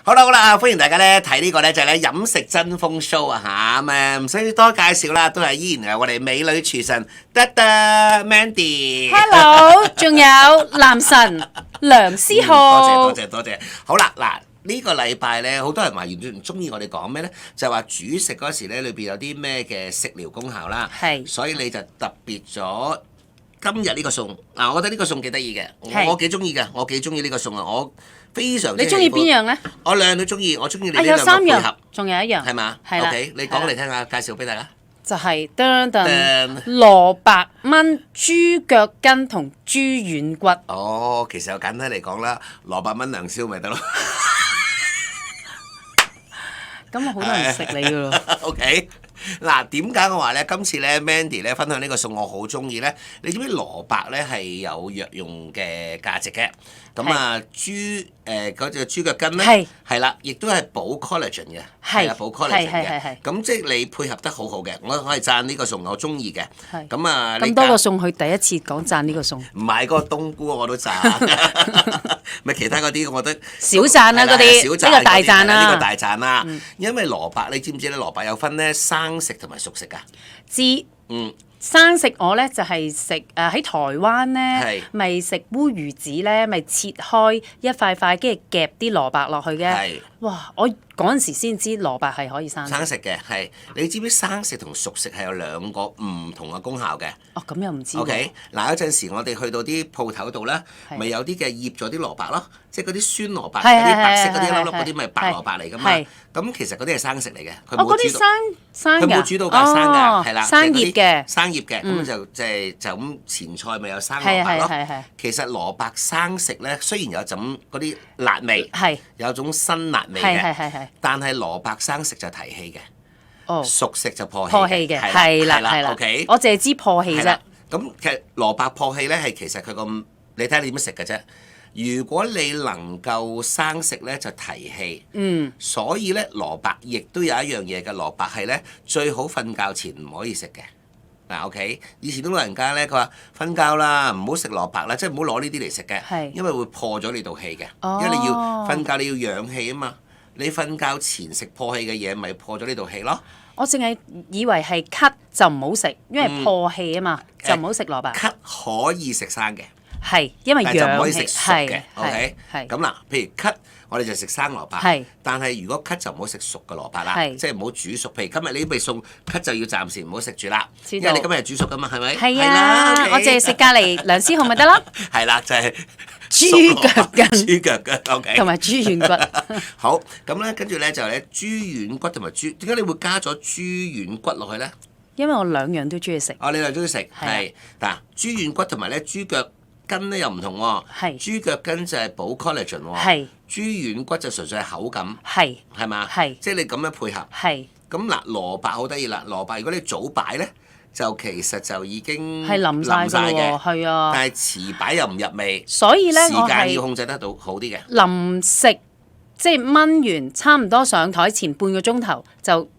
好啦，歡迎大家咧睇呢個咧就係咧飲食真風 show 啊嚇，咁唔使多介紹啦，都係依然係我哋美女廚神得 Mandy。Hello， 仲有男神梁思浩。多謝。好啦，嗱呢個禮拜咧，好多人話完全唔中意我哋講咩咧，就係話煮食嗰時咧裏邊有啲咩嘅食療功效啦。係，所以你就特別咗今日呢個餸嗱，我覺得呢個餸幾得意嘅，我幾中意嘅，我幾中意呢個餸啊，我非常之你中意邊樣咧？我兩樣都中意，我中意你呢兩個有三配合樣，仲有一樣係嘛？係啦 OK，你講嚟聽下，介紹俾大家。就係蘿蔔炆豬腳筋同豬軟骨。哦，其實我簡單嚟講啦，蘿蔔炆涼燒咪得咯。咁我好多人食你噶咯。OK， 嗱點解我話咧今次咧 Mandy 咧分享呢個餸我好中意咧？你知唔知蘿蔔咧係有藥用嘅價值嘅？咁啊豬嗰隻豬腳筋咧係啦，亦都係補 collagen 嘅，係啊補 collagen 嘅。咁即係你配合得好好嘅，我可以讚呢個餸我中意嘅。咁啊咁多個餸，佢第一次講讚呢個餸。唔係嗰個冬菇我都讚，咪其他嗰啲我覺得少讚啦嗰啲，呢個大讚啦，呢個大讚啦。因為蘿蔔你知唔知咧？蘿蔔有分咧生食同埋熟食㗎。知。生食我咧就係食喺台灣咧，咪食烏魚子咧，咪切開一塊塊，跟住夾啲蘿蔔落去嘅。哇！我嗰陣時先知蘿蔔係可以生食嘅，係你知唔知生食同熟食係有兩個唔同嘅功效嘅？哦，咁又唔知。OK， 嗱有陣時我哋去到啲鋪頭度咧，咪有啲嘅醃咗啲蘿蔔咯，即係嗰啲酸蘿蔔，嗰啲白色嗰啲粒粒嗰啲咪白蘿蔔嚟㗎嘛。咁其實嗰啲係生食嚟嘅，佢冇煮到。佢冇煮到㗎，生㗎，係啦，生醃嘅，生醃嘅，咁就咁前菜咪有生蘿蔔咯。其實蘿蔔生食咧，雖然有陣嗰啲辣味，有種辛辣味嘅，但係蘿蔔生食就提氣嘅，熟食就破氣嘅，係啦，OK， 我淨係知破氣啫。咁其實蘿蔔破氣咧係其實佢個，你睇下你點樣食嘅啫。如果你能夠生食咧就提氣，所以咧蘿蔔亦都有一樣嘢嘅，蘿蔔係咧最好瞓覺前唔可以食嘅。嗱 OK， 以前啲老人家咧佢話瞓覺啦，唔好食蘿蔔啦，即係唔好攞呢啲嚟食嘅，因為會破咗你道氣嘅。因為你要瞓覺你要養氣啊嘛，你瞓覺前食破氣嘅嘢，咪破咗呢道氣咯。我淨係以為係咳就唔好食，因為破氣啊嘛，就唔好食蘿蔔。咳可以食生嘅。係，因為養氣，就唔可以食熟嘅，OK？係咁嗱，譬如咳，我哋就食生蘿蔔。但係如果咳就唔好食熟嘅蘿蔔啦，即係唔好煮熟。譬如今日呢味餸咳就要暫時唔好食住啦，因為你今日係煮熟噶嘛，係咪？係啊，我淨係食隔離梁思浩咪得咯。係啦，就係豬腳筋、豬腳筋 OK， 同埋豬軟骨。好，咁咧跟住咧就係咧豬軟骨同埋豬，點解你會加咗豬軟骨落去咧？因為我兩樣都中意食。哦，你兩樣中意食，係嗱，豬軟骨同埋咧豬腳筋咧又唔同喎，豬腳筋就係補 collagen 喎，豬軟骨就純粹係口感，係嘛？即係你咁樣配合，咁嗱蘿蔔好得意啦，蘿蔔如果你早擺咧，就其實就已經係淋晒嘅，係啊，但係遲擺又唔入味，所以咧時間要控制得到好啲嘅。臨食即係炆完，差唔多上台前半個鐘頭就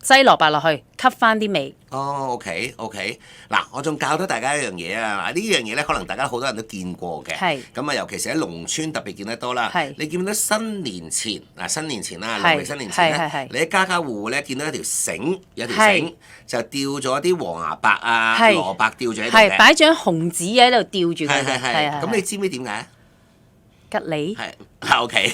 擠蘿蔔落去，吸翻啲味。哦 ，OK， 嗱，我仲教咗大家一樣嘢啊！呢樣嘢咧，可能大家好多人都見過嘅。咁啊，尤其是喺農村特別見得多啦。你見到新年前啦，農曆新年前咧，你喺家家戶戶咧見到一條繩，有條繩就吊咗啲黃芽白啊、蘿蔔吊住喺度嘅。擺張紅紙喺度吊住佢嘅。咁你知唔知點解？吉利。係 OK，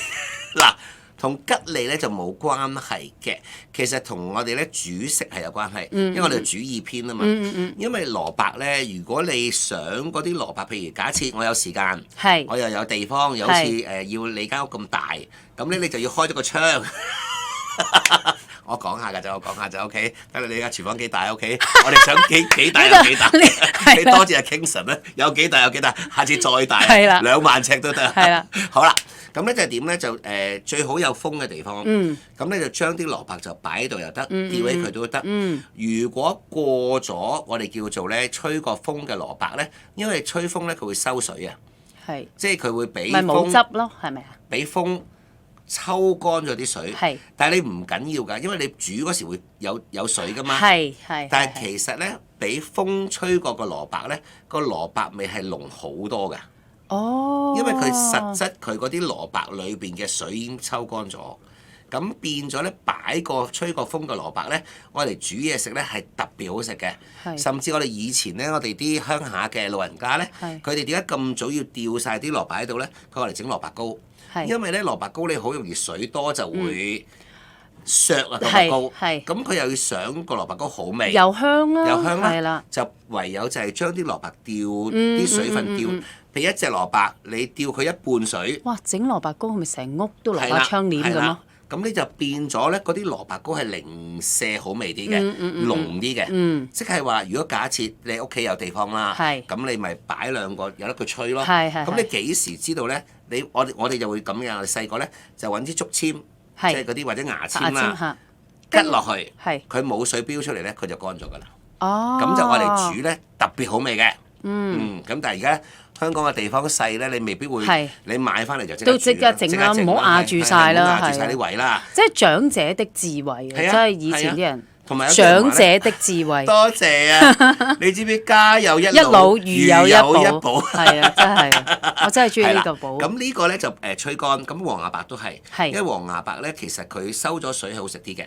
嗱。同吉利咧就冇關係嘅，其實同我哋咧煮食係有關係，因為我哋煮意篇啊嘛。因為蘿蔔咧，如果你想嗰啲蘿蔔，譬如假設我有時間，我又有地方，又好似要你間屋咁大，咁咧你就要開咗個窗。我講下㗎咋，我講下咋 OK。睇你而家廚房幾大 OK， 我哋想幾大有幾大。你多謝阿 Kingston 咧，有幾大有幾大，下次再大，2萬尺都得。好啦。咁咧就係點咧？就最好有風嘅地方。咁咧就將啲蘿蔔就擺喺度又得，吊起佢都得。如果過咗我哋叫做咧吹過風嘅蘿蔔咧，因為吹風咧佢會收水啊。即係佢會俾風。咪冇汁咯，係咪啊？俾風抽乾咗啲水。但係你唔緊要㗎，因為你煮嗰時會有水㗎嘛。但係其實咧，俾風吹過個蘿蔔咧，個蘿蔔味係濃好多㗎。哦，因為佢實質佢嗰啲蘿蔔裏邊嘅水已經抽乾咗，咁變咗咧擺個吹過風嘅蘿蔔咧，我哋煮嘢食咧係特別好食嘅。甚至我哋以前咧，我哋啲鄉下嘅老人家咧，佢哋點解咁早要吊晒啲蘿蔔喺度咧？佢攞嚟整蘿蔔糕，因為咧蘿蔔糕你好容易水多就會削啊蘿蔔糕，咁佢又要想個蘿蔔糕好味，又香啦，又香啦，就唯有就係將啲蘿蔔吊啲水分吊。譬如一隻蘿蔔，你吊佢一半水，哇！整蘿蔔糕係咪成屋都蘿蔔窗簾咁咯？咁你就變咗咧，嗰啲蘿蔔糕係零舍好味啲嘅，濃啲嘅。即係話，如果假設你屋企有地方啦，咁你咪擺兩個，有得佢吹咯。咁你幾時知道咧？我哋就會咁樣。我哋細個咧就揾支竹籤，即係嗰啲或者牙籤啦，吉落去，佢冇水飆出嚟咧，佢就乾咗㗎啦。咁就我哋煮咧特別好味嘅。咁但係而家香港嘅地方細咧，你未必會，你買翻嚟就都即刻整啦，唔好壓住晒啦，壓住晒啲位啦。即係長者的智慧，真係以前啲人。同埋長者的智慧。多謝啊！你知唔知家有一老，如有一寶？係啊，真係，我真係中意呢個寶。咁呢個咧就吹乾，咁黃芽白都係，因為黃芽白咧其實佢收咗水係好食啲嘅。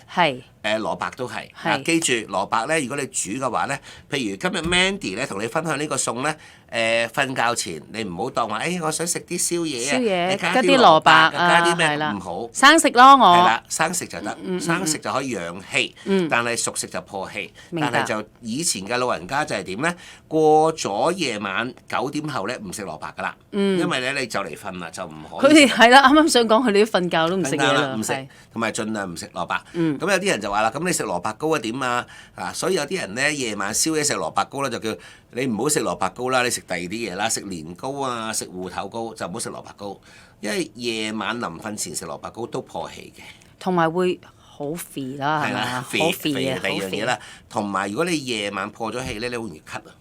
蘿蔔都係。記住蘿蔔咧，如果你煮嘅話咧，譬如今日 Mandy 咧同你分享呢個餸咧。瞓覺前你唔好當話，我想食啲宵夜啊，加啲蘿蔔啊，加啲咩唔好生食咯，我係啦，生食就得，生食就可以養氣，但係熟食就破氣。但係就以前嘅老人家就係點咧？過咗夜晚9點後咧，唔食蘿蔔噶啦，因為咧你就嚟瞓啦，就唔可以。佢哋係啦，啱啱想講佢哋都瞓覺都唔食嘢啦，唔食，同埋盡量唔食蘿蔔。咁有啲人就話啦，咁你食蘿蔔糕啊點啊？所以有啲人咧夜晚宵夜食蘿蔔糕咧就叫你唔好食蘿蔔糕啦，你食第二啲嘢啦，食年糕啊，食芋頭糕就唔好食蘿蔔糕，因為夜晚臨瞓前食蘿蔔糕都破氣嘅，同埋會好肥啦，係嘛？好肥嘅第二樣嘢啦，同埋如果你夜晚破咗氣咧，你好容易咳啊，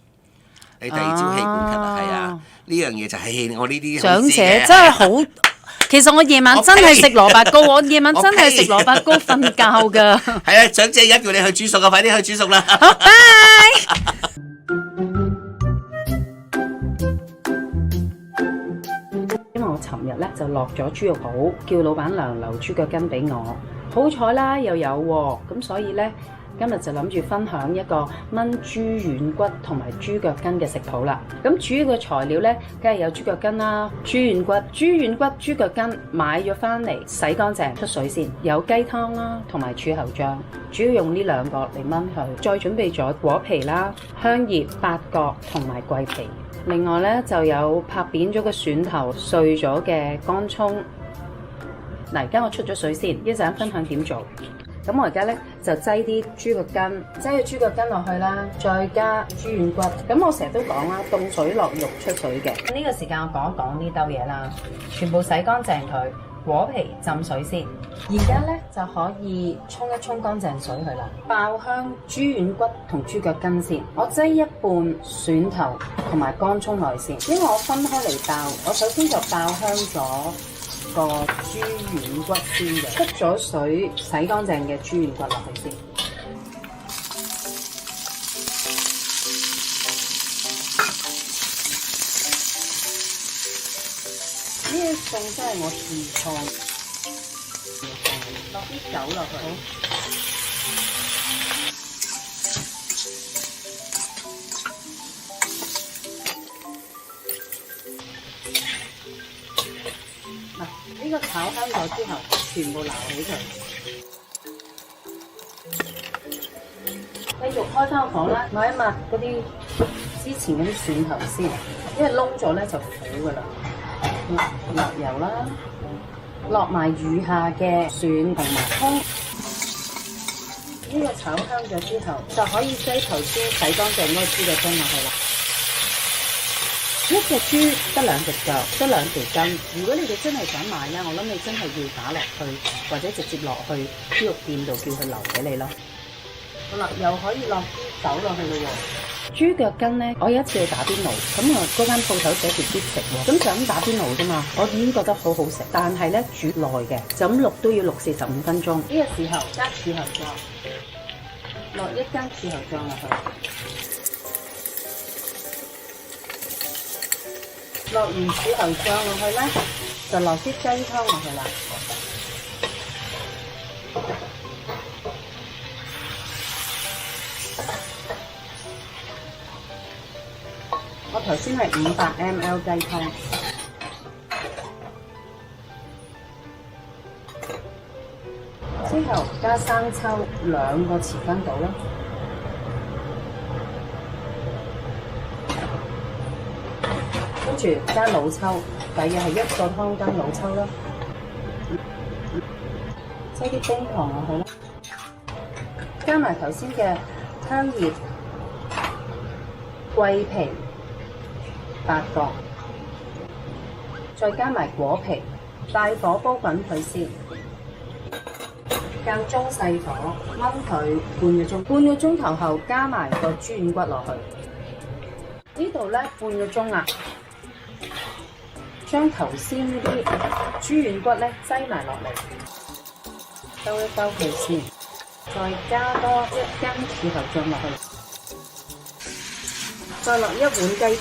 你第二朝氣管咳啊，係啊，呢樣嘢就係我呢啲長者真係好。其實我夜晚真係食蘿蔔糕，我夜晚真係食蘿蔔糕瞓覺㗎。係啊，長者而家叫你去煮熟啊，快啲去煮熟啦！好，拜。因為我尋日咧就落咗豬肉鋪，叫老闆娘留豬腳筋俾我。好彩啦，又有喎，咁所以咧今日就諗住分享一個炆豬軟骨同埋豬腳筋嘅食譜啦。咁主要嘅材料咧，梗係有豬腳筋啦、豬軟骨、豬腳筋買咗翻嚟，洗乾淨出水先，有雞湯啦同埋柱侯醬，主要用呢兩個嚟炆佢。再準備咗果皮啦、香葉、八角同埋桂皮。另外咧就有拍扁咗個蒜頭、碎咗嘅乾葱。嗱，而家我出咗水先，一陣分享點做。咁我而家咧就擠啲豬腳筋，擠個豬腳筋落去啦，再加豬軟骨。咁我成日都講啦，凍水落肉出水嘅。呢個時間我講一講呢兜嘢啦，全部洗乾淨佢，果皮浸水先。而家咧就可以沖一沖乾淨水去啦。爆香豬軟骨同豬腳筋先，我擠一半蒜頭同埋乾葱落去先，因為我分開嚟爆。我首先就爆香咗個豬軟骨先嘅，出咗水洗乾淨嘅豬軟骨落去先。呢個餸真係我自創，落啲酒落去。呢個炒香咗之後，全部撈起佢。繼續開翻個火啦，抹一抹嗰啲之前嗰啲蒜頭先，因為燶咗咧就苦噶啦。落油啦，落埋餘下嘅蒜同埋葱。呢個炒香咗之後，就可以將頭先洗乾淨嗰個豬腳筋落去啦。一隻豬得2隻腳，得2條筋。如果你哋真係想買咧，我諗你真係要打落去，或者直接落去豬肉店度叫佢留俾你咯。好啦，又可以落啲酒落去咯喎。豬腳筋咧，我有一次去打邊爐，咁啊嗰間鋪頭寫住必食喎，咁就咁打邊爐啫嘛，我已經覺得好好食，但係咧煮耐嘅，就咁淥都要淥45分鐘。呢個時候加柱侯醬，落1羹柱侯醬落去。落完豉油醬落去咧，就落啲雞湯落去啦。我頭先係500ml 雞湯，之後加生抽2個匙羹到啦。跟住加老抽，大約係1個湯羹老抽啦。擠啲冰糖落去啦，加埋頭先嘅香葉、桂皮、8角，再加埋果皮，大火煲滾佢先，較中細火炆佢半個鐘。半個鐘頭後加埋個豬軟骨落去。呢度咧半個鐘啦。將頭先呢啲豬軟骨咧擠埋落嚟，兜一兜佢先，再加多1羹豉油醬落去，再落1碗雞湯。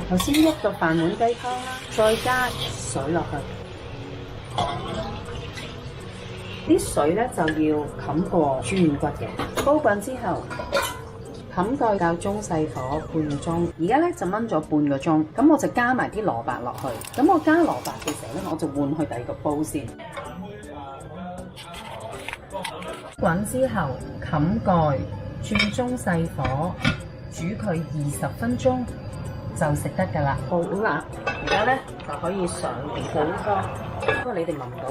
頭先1個飯碗雞湯啦，再加水落去。啲水咧就要冚過豬軟骨嘅，煲滾之後。冚蓋較中細火半個鐘，而家咧就炆咗半個鐘，咁我就加埋啲蘿蔔落去。咁我加蘿蔔嘅時候咧，我就換去第二個煲先。滾之後冚蓋，轉中細火煮佢20分鐘就食得㗎啦。好啦，而家咧就可以上碟好湯，不過你哋聞唔到。